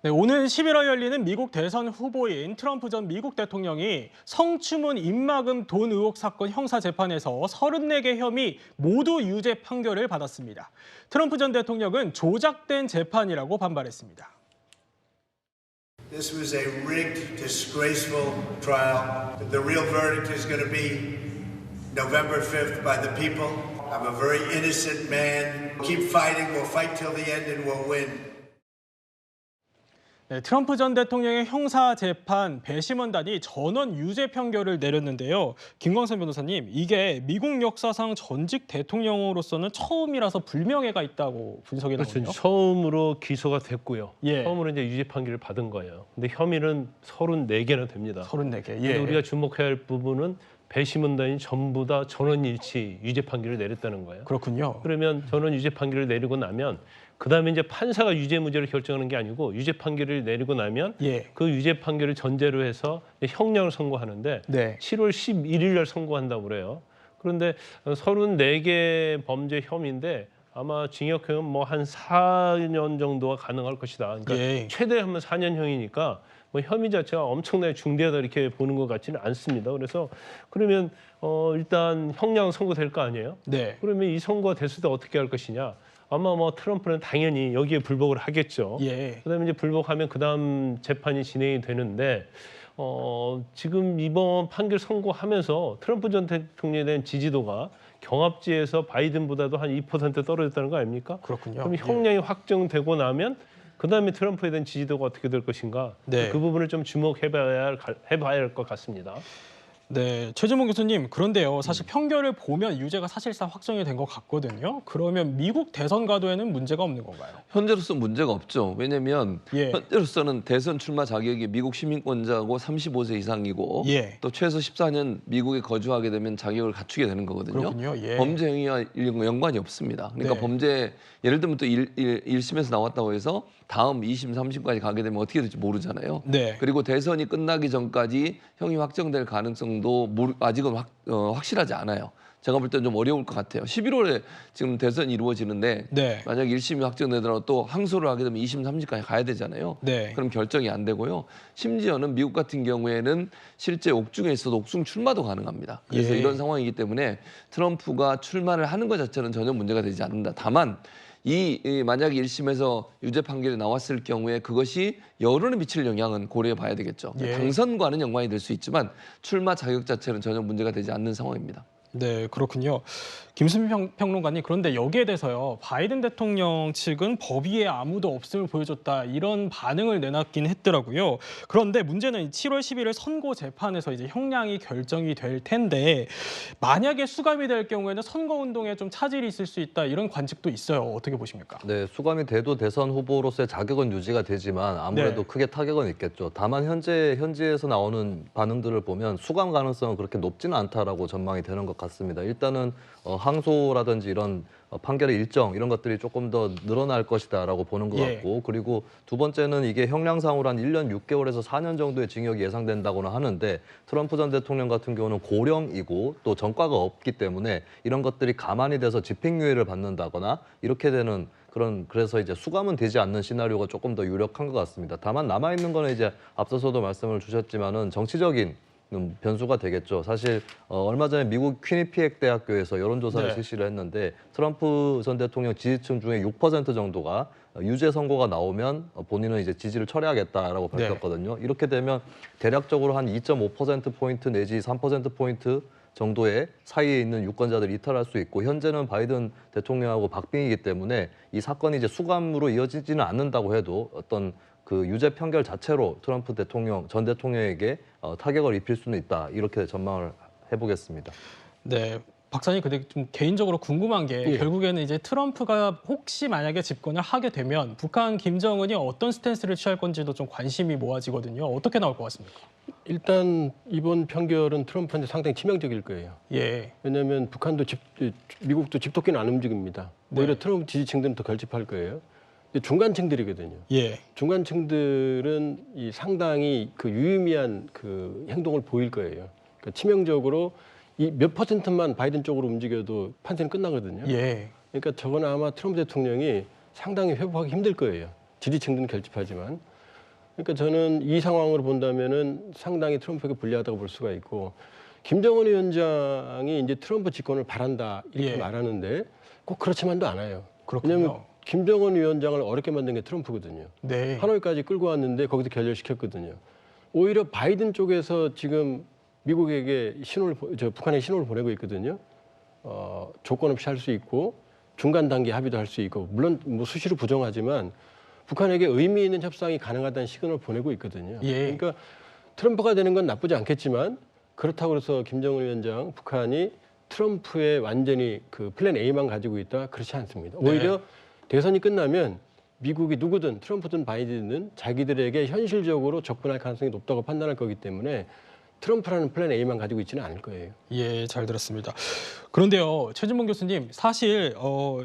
네, 오는 11월 열리는 미국 대선 후보인 트럼프 전 미국 대통령이 성추문 입막음 돈 의혹 사건 형사 재판에서 34개 혐의 모두 유죄 판결을 받았습니다. 트럼프 전 대통령은 조작된 재판이라고 반발했습니다. This was a rigged, disgraceful trial. The real verdict is going to be November 5th by the people. I'm a very innocent man. Keep fighting. We'll fight till the end and we'll win. 네, 트럼프 전 대통령의 형사 재판 배심원단이 전원 유죄 판결을 내렸는데요. 김광선 변호사님, 이게 미국 역사상 전직 대통령으로서는 처음이라서 불명예가 있다고 분석이 나오네요. 그렇죠. 처음으로 기소가 됐고요. 예. 처음으로 이제 유죄 판결을 받은 거예요. 근데 혐의는 34개나 됩니다. 34개. 근데 예. 우리가 주목해야 할 부분은 배심원단이 전부 다 전원일치 유죄 판결을 내렸다는 거예요. 그렇군요. 그러면 전원 유죄 판결을 내리고 나면 그다음에 이제 판사가 유죄 무죄를 결정하는 게 아니고 유죄 판결을 내리고 나면 예. 그 유죄 판결을 전제로 해서 형량을 선고하는데 네. 7월 11일 날 선고한다고 그래요. 그런데 34개 범죄 혐의인데 아마 징역형은 뭐 한 4년 정도가 가능할 것이다. 그러니까 예. 최대하면 4년형이니까 뭐 혐의 자체가 엄청나게 중대하다 이렇게 보는 것 같지는 않습니다. 그래서 그러면 일단 형량 선고될 거 아니에요? 네. 그러면 이 선고가 됐을 때 어떻게 할 것이냐? 아마 뭐 트럼프는 당연히 여기에 불복을 하겠죠. 예. 그다음에 이제 불복하면 그다음 재판이 진행이 되는데 지금 이번 판결 선고하면서 트럼프 전 대통령에 대한 지지도가 경합지에서 바이든보다도 한 2% 떨어졌다는 거 아닙니까? 그렇군요. 그럼 형량이 확정되고 나면 그다음에 트럼프에 대한 지지도가 어떻게 될 것인가? 네. 그 부분을 좀 주목해봐야 할 것 같습니다. 네, 최진봉 교수님, 그런데요. 사실 판결을 보면 유죄가 사실상 확정이 된 것 같거든요. 그러면 미국 대선 가도에는 문제가 없는 건가요? 현재로서는 문제가 없죠. 왜냐하면 예. 현재로서는 대선 출마 자격이 미국 시민권자고 35세 이상이고 예. 또 최소 14년 미국에 거주하게 되면 자격을 갖추게 되는 거거든요. 그렇군요. 예. 범죄 행위와 연관이 없습니다. 그러니까 네. 범죄 예를 들면 또 1심에서 나왔다고 해서 다음 2심, 3심까지 가게 되면 어떻게 될지 모르잖아요. 네. 그리고 대선이 끝나기 전까지 형이 확정될 가능성도 아직은 확실하지 않아요. 제가 볼 때는 좀 어려울 것 같아요. 11월에 지금 대선이 이루어지는데 네. 만약 1심이 확정되더라도 또 항소를 하게 되면 2심, 3심까지 가야 되잖아요. 네. 그럼 결정이 안 되고요. 심지어는 미국 같은 경우에는 실제 옥중에 있어도 옥중 출마도 가능합니다. 그래서 예. 이런 상황이기 때문에 트럼프가 출마를 하는 것 자체는 전혀 문제가 되지 않는다. 다만 만약에 1심에서 유죄 판결이 나왔을 경우에 그것이 여론에 미칠 영향은 고려해 봐야 되겠죠. 예. 당선과는 연관이 될 수 있지만 출마 자격 자체는 전혀 문제가 되지 않는 상황입니다. 네, 그렇군요. 김수민 평론가님, 그런데 여기에 대해서요. 바이든 대통령 측은 법 위에 아무도 없음을 보여줬다 이런 반응을 내놨긴 했더라고요. 그런데 문제는 7월 11일 선고 재판에서 이제 형량이 결정이 될 텐데 만약에 수감이 될 경우에는 선거 운동에 좀 차질이 있을 수 있다 이런 관측도 있어요. 어떻게 보십니까? 네, 수감이 돼도 대선 후보로서의 자격은 유지가 되지만 아무래도 네. 크게 타격은 있겠죠. 다만 현지에서 나오는 반응들을 보면 수감 가능성은 그렇게 높지는 않다라고 전망이 되는 것 같습니다. 일단은 항소라든지 이런 판결의 일정 이런 것들이 조금 더 늘어날 것이다라고 보는 것 예. 같고, 그리고 두 번째는 이게 형량상으로 한 1년 6개월에서 4년 정도의 징역이 예상된다고는 하는데 트럼프 전 대통령 같은 경우는 고령이고 또 전과가 없기 때문에 이런 것들이 가만히 돼서 집행유예를 받는다거나 이렇게 되는 그래서 이제 수감은 되지 않는 시나리오가 조금 더 유력한 것 같습니다. 다만 남아 있는 거는 이제 앞서서도 말씀을 주셨지만은 정치적인 변수가 되겠죠. 사실 얼마 전에 미국 퀴니피엑 대학교에서 여론조사를 네. 실시를 했는데 트럼프 전 대통령 지지층 중에 6% 정도가 유죄 선고가 나오면 본인은 이제 지지를 철회하겠다라고 네. 밝혔거든요. 이렇게 되면 대략적으로 한 2.5%포인트 내지 3%포인트 정도의 사이에 있는 유권자들이 이탈할 수 있고, 현재는 바이든 대통령하고 박빙이기 때문에 이 사건이 이제 수감으로 이어지지는 않는다고 해도 어떤 그 유죄 판결 자체로 트럼프 전 대통령에게 타격을 입힐 수는 있다. 이렇게 전망을 해보겠습니다. 네. 박사님, 근데 좀 개인적으로 궁금한 게 예. 결국에는 이제 트럼프가 혹시 만약에 집권을 하게 되면 북한 김정은이 어떤 스탠스를 취할 건지도 좀 관심이 모아지거든요. 어떻게 나올 것 같습니까? 일단 이번 판결은 트럼프한테 상당히 치명적일 거예요. 예. 왜냐하면 미국도 집토끼는 안 움직입니다. 네. 오히려 트럼프 지지층들은 더 결집할 거예요. 근데 중간층들이거든요. 예. 중간층들은 상당히 그 유의미한 그 행동을 보일 거예요. 그러니까 치명적으로 이 몇 퍼센트만 바이든 쪽으로 움직여도 판세는 끝나거든요. 예. 그러니까 저건 아마 트럼프 대통령이 상당히 회복하기 힘들 거예요. 지지층들은 결집하지만. 그러니까 저는 이 상황으로 본다면은 상당히 트럼프에게 불리하다고 볼 수가 있고 김정은 위원장이 이제 트럼프 집권을 바란다 이렇게 예. 말하는데 꼭 그렇지만도 않아요. 그렇군요. 왜냐하면 김정은 위원장을 어렵게 만든 게 트럼프거든요. 네. 하노이까지 끌고 왔는데 거기서 결렬시켰거든요. 오히려 바이든 쪽에서 지금 미국에게 북한에 신호를 보내고 있거든요. 조건 없이 할 수 있고 중간 단계 합의도 할 수 있고 물론 뭐 수시로 부정하지만 북한에게 의미 있는 협상이 가능하다는 시그널을 보내고 있거든요. 예. 그러니까 트럼프가 되는 건 나쁘지 않겠지만 그렇다고 해서 김정은 위원장 북한이 트럼프의 완전히 그 플랜 A만 가지고 있다 그렇지 않습니다. 오히려 대선이 끝나면 미국이 누구든 트럼프든 바이든은 자기들에게 현실적으로 접근할 가능성이 높다고 판단할 거기 때문에 트럼프라는 플랜 A만 가지고 있지는 않을 거예요. 예, 잘 들었습니다. 그런데요, 최진봉 교수님, 사실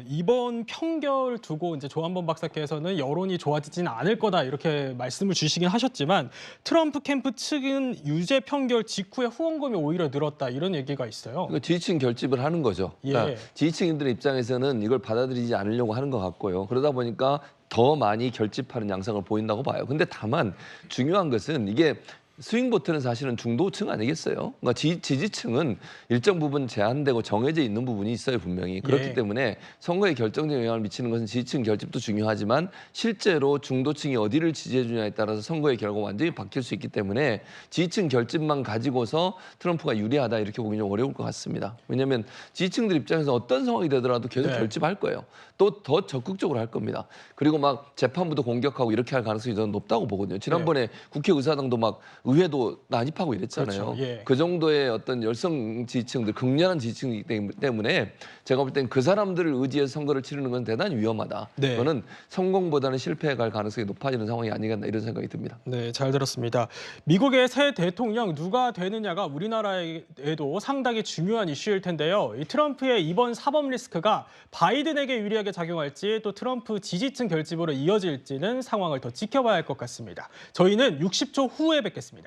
이번 평결 두고 이제 조한범 박사께서는 여론이 좋아지지는 않을 거다 이렇게 말씀을 주시긴 하셨지만 트럼프 캠프 측은 유죄 평결 직후에 후원금이 오히려 늘었다 이런 얘기가 있어요. 그러니까 지지층 결집을 하는 거죠. 그러니까 예. 지지층인들의 입장에서는 이걸 받아들이지 않으려고 하는 것 같고요. 그러다 보니까 더 많이 결집하는 양상을 보인다고 봐요. 근데 다만 중요한 것은 이게 스윙 보트는 사실은 중도층 아니겠어요? 그러니까 지지층은 일정 부분 제한되고 정해져 있는 부분이 있어요, 분명히. 그렇기 예. 때문에 선거에 결정적인 영향을 미치는 것은 지지층 결집도 중요하지만 실제로 중도층이 어디를 지지해 주냐에 따라서 선거의 결과가 완전히 바뀔 수 있기 때문에 지지층 결집만 가지고서 트럼프가 유리하다 이렇게 보기 좀 어려울 것 같습니다. 왜냐하면 지지층들 입장에서 어떤 상황이 되더라도 계속 네. 결집할 거예요. 또 더 적극적으로 할 겁니다. 그리고 막 재판부도 공격하고 이렇게 할 가능성이 더 높다고 보거든요. 지난번에 국회의사당도 막 의회도 난입하고 이랬잖아요. 그렇죠. 예. 그 정도의 어떤 열성 지지층들, 극렬한 지지층이기 때문에 제가 볼 땐 그 사람들을 의지해서 선거를 치르는 건 대단히 위험하다. 네. 저는 성공보다는 실패에 갈 가능성이 높아지는 상황이 아니겠나 이런 생각이 듭니다. 네, 잘 들었습니다. 미국의 새 대통령 누가 되느냐가 우리나라에도 상당히 중요한 이슈일 텐데요. 이 트럼프의 이번 사법 리스크가 바이든에게 유리하게 작용할지 또 트럼프 지지층 결집으로 이어질지는 상황을 더 지켜봐야 할 것 같습니다. 저희는 60초 후에 뵙겠습니다.